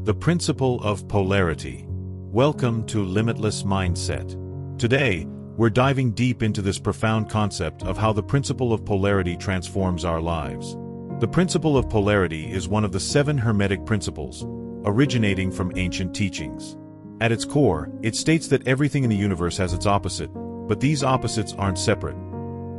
The principle of polarity. Welcome to Limitless Mindset. Today, we're diving deep into this profound concept of how the principle of polarity transforms our lives. The principle of polarity is one of the 7 Hermetic principles, originating from ancient teachings. At its core, it states that everything in the universe has its opposite, but these opposites aren't separate.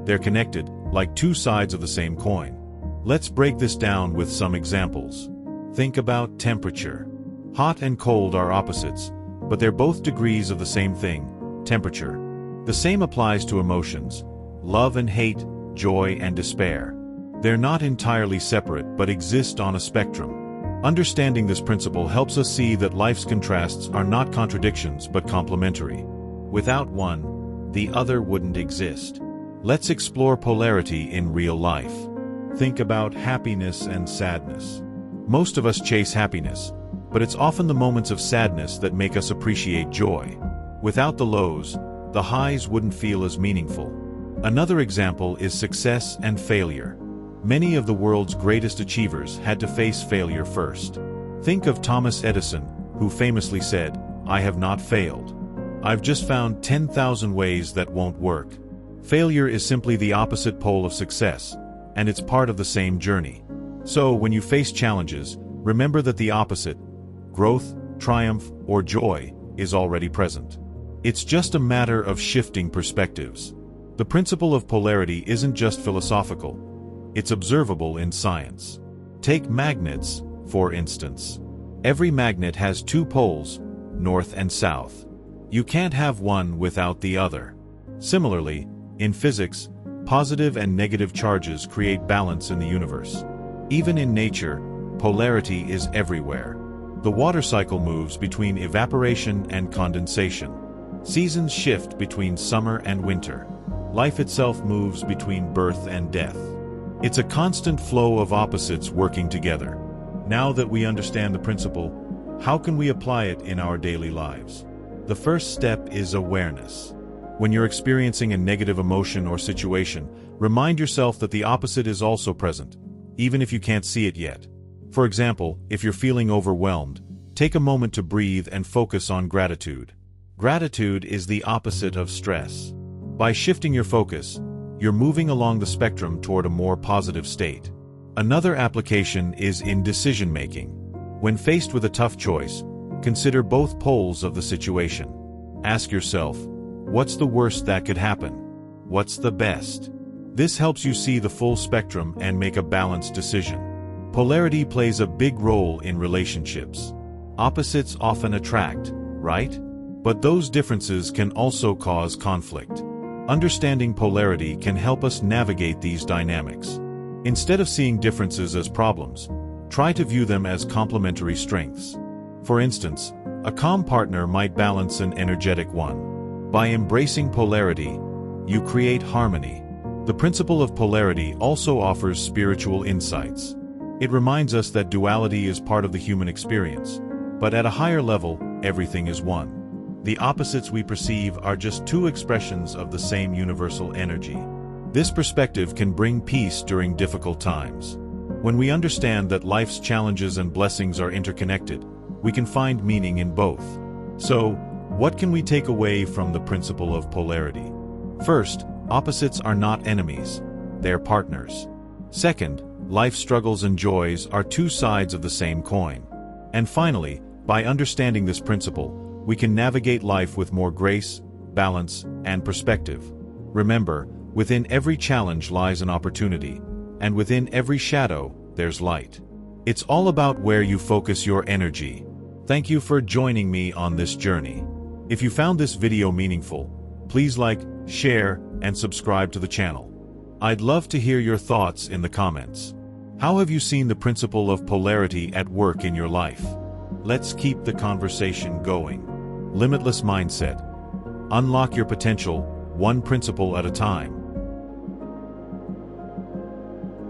They're connected, like 2 sides of the same coin. Let's break this down with some examples. Think about temperature. Hot and cold are opposites, but they're both degrees of the same thing, temperature. The same applies to emotions, love and hate, joy and despair. They're not entirely separate but exist on a spectrum. Understanding this principle helps us see that life's contrasts are not contradictions but complementary. Without one, the other wouldn't exist. Let's explore polarity in real life. Think about happiness and sadness. Most of us chase happiness, but it's often the moments of sadness that make us appreciate joy. Without the lows, the highs wouldn't feel as meaningful. Another example is success and failure. Many of the world's greatest achievers had to face failure first. Think of Thomas Edison, who famously said, "I have not failed. I've just found 10,000 ways that won't work." Failure is simply the opposite pole of success, and it's part of the same journey. So, when you face challenges, remember that the opposite, growth, triumph, or joy, is already present. It's just a matter of shifting perspectives. The principle of polarity isn't just philosophical, it's observable in science. Take magnets, for instance. Every magnet has 2 poles, north and south. You can't have one without the other. Similarly, in physics, positive and negative charges create balance in the universe. Even in nature, polarity is everywhere. The water cycle moves between evaporation and condensation. Seasons shift between summer and winter. Life itself moves between birth and death. It's a constant flow of opposites working together. Now that we understand the principle, how can we apply it in our daily lives? The first step is awareness. When you're experiencing a negative emotion or situation, remind yourself that the opposite is also present, even if you can't see it yet. For example, if you're feeling overwhelmed, take a moment to breathe and focus on gratitude. Gratitude is the opposite of stress. By shifting your focus, you're moving along the spectrum toward a more positive state. Another application is in decision-making. When faced with a tough choice, consider both poles of the situation. Ask yourself, what's the worst that could happen? What's the best? This helps you see the full spectrum and make a balanced decision. Polarity plays a big role in relationships. Opposites often attract, right? But those differences can also cause conflict. Understanding polarity can help us navigate these dynamics. Instead of seeing differences as problems, try to view them as complementary strengths. For instance, a calm partner might balance an energetic one. By embracing polarity, you create harmony. The principle of polarity also offers spiritual insights. It reminds us that duality is part of the human experience, but at a higher level, everything is one. The opposites we perceive are just 2 expressions of the same universal energy. This perspective can bring peace during difficult times. When we understand that life's challenges and blessings are interconnected, we can find meaning in both. So, what can we take away from the principle of polarity? First, opposites are not enemies, they're partners. Second, life struggles and joys are 2 sides of the same coin. And finally, by understanding this principle, we can navigate life with more grace, balance, and perspective. Remember, within every challenge lies an opportunity, and within every shadow, there's light. It's all about where you focus your energy. Thank you for joining me on this journey. If you found this video meaningful, please like, share, and subscribe to the channel. I'd love to hear your thoughts in the comments. How have you seen the principle of polarity at work in your life? Let's keep the conversation going. Limitless Mindset. Unlock your potential, one principle at a time.